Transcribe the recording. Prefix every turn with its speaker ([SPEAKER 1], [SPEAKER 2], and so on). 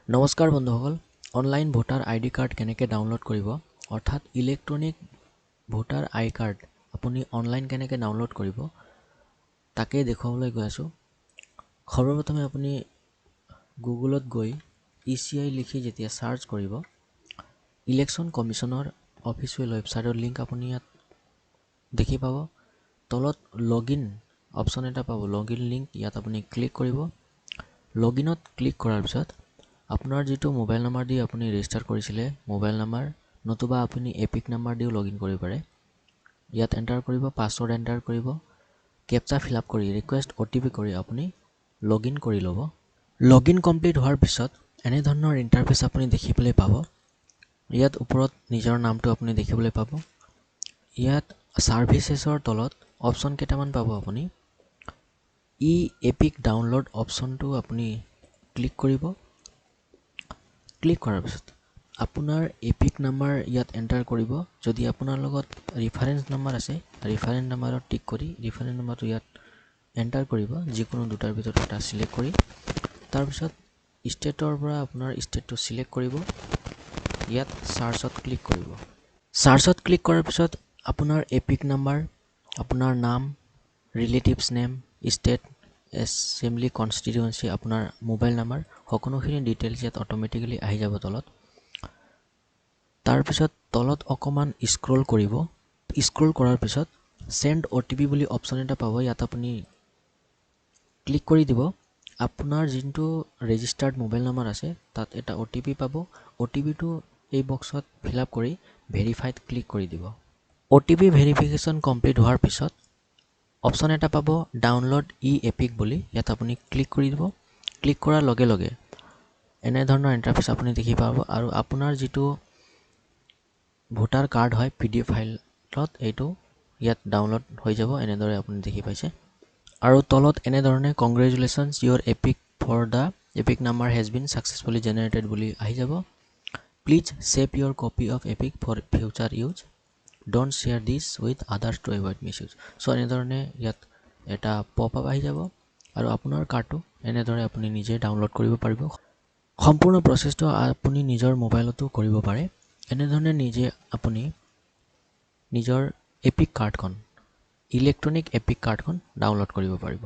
[SPEAKER 1] নমস্কাৰ বন্ধুসকল, online voter ID card কেনেকৈ ডাউনলোড কৰিব অৰ্থাৎ ইলেক্ট্ৰনিক ভোটাৰ আই কাৰ্ড আপুনি অনলাইন কেনেকৈ ডাউনলোড কৰিব তাকে দেখুৱাবলৈ গৈ আছোঁ। সৰ্বপ্ৰথমে আপুনি গুগলত গৈ ECI লিখি যেতিয়া সাৰ্চ কৰিব, ইলেকশ্যন কমিশনৰ অফিচিয়েল ৱেবছাইটৰ লিংক আপুনি ইয়াত দেখি পাব। তলত লগইন অপশ্যন এটা পাব, লগইন লিংক, ইয়াত আপুনি ক্লিক কৰিব। লগইনত ক্লিক কৰাৰ পিছত আপোনাৰ যিটো মোবাইল নাম্বাৰ দি আপুনি ৰেজিষ্টাৰ কৰিছিলে মোবাইল নাম্বাৰ নতুবা আপুনি এপিক নাম্বাৰ দিও লগইন কৰিব পাৰে। ইয়াত এণ্টাৰ কৰিব, পাছৱৰ্ড এণ্টাৰ কৰিব, কেপচা ফিলআপ কৰি ৰিকুৱেষ্ট OTP কৰি আপুনি লগইন কৰি ল'ব। লগইন কমপ্লিট হোৱাৰ পিছত এনে ধৰণৰ ইণ্টাৰফেচ আপুনি দেখিবলৈ পাব। ইয়াত ওপৰত নিজৰ নামটো আপুনি দেখিবলৈ পাব। ইয়াত সাৰ্ভিসেছৰ তলত অপশ্যন কেইটামান পাব। আপুনি এপিক ডাউনলোড অপশ্যনটো আপুনি ক্লিক কৰিব। ক্লিক কৰাৰ পিছত আপোনাৰ এপিক নাম্বাৰ ইয়াত এণ্টাৰ কৰিব। যদি আপোনাৰ লগত ৰেফাৰেন্স নাম্বাৰ আছে, ৰেফাৰেন্স নাম্বাৰত টিক কৰি ৰেফাৰেন্স নাম্বাৰটো ইয়াত এণ্টাৰ কৰিব, যিকোনো দুটাৰ ভিতৰত এটা সিলেক্ট কৰি। তাৰপিছত ষ্টেটৰ পৰা আপোনাৰ ষ্টেটটো সিলেক্ট কৰিব। ইয়াত সাৰ্চত ক্লিক কৰিব। সাৰ্চত ক্লিক কৰাৰ পিছত আপোনাৰ এপিক নাম্বাৰ, আপোনাৰ নাম, relatives name, state, assembly constituency, আপোনাৰ মোবাইল নাম্বাৰ, সকলোখিনি ডিটেইলছ ইয়াত অট'মেটিকেলি আহি যাব তলত। তাৰপিছত তলত অকণমান স্ক্ৰল কৰিব। স্ক্ৰল কৰাৰ পিছত চেণ্ড OTP বুলি অপশ্যন এটা পাব। ইয়াত আপুনি ক্লিক কৰি দিব। আপোনাৰ যোনটো ৰেজিষ্টাৰ্ড মোবাইল নাম্বাৰ আছে তাত এটা OTP পাব। OTPটো এই বক্সত ফিলআপ কৰি ভেৰিফাইড ক্লিক কৰি দিব। OTP ভেৰিফিকেশ্যন কমপ্লিট হোৱাৰ পিছত অপশ্যন এটা পাব ডাউনলোড এপিক বুলি, ইয়াত আপুনি ক্লিক কৰি দিব। ক্লিক কৰাৰ লগে লগে এনে ধৰণৰ ইণ্টাৰফেচ আপুনি দেখি পাব আৰু আপোনাৰ যিটো ভোটাৰ কাৰ্ড হয় PDF ফাইলত এইটো ইয়াত ডাউনলোড হৈ যাব। এনেদৰে আপুনি দেখি পাইছে আৰু তলত এনেধৰণে congratulations your EPIC for the EPIC number has been successfully generated বুলি আহি যাব। Please save your copy of EPIC for future use, don't share this with others to avoid misuse. So' এনেধৰণে ইয়াত এটা পপআপ আহি যাব আৰু আপোনাৰ কাৰ্ডটো এনেদৰে আপুনি নিজে ডাউনলোড কৰিব পাৰিব। সম্পূৰ্ণ প্ৰচেছটো আপুনি নিজৰ মোবাইলতো কৰিব পাৰে। এনেধৰণে নিজে আপুনি নিজৰ এপিক কাৰ্ডখন, ইলেক্ট্ৰনিক এপিক কাৰ্ডখন ডাউনলোড কৰিব পাৰিব।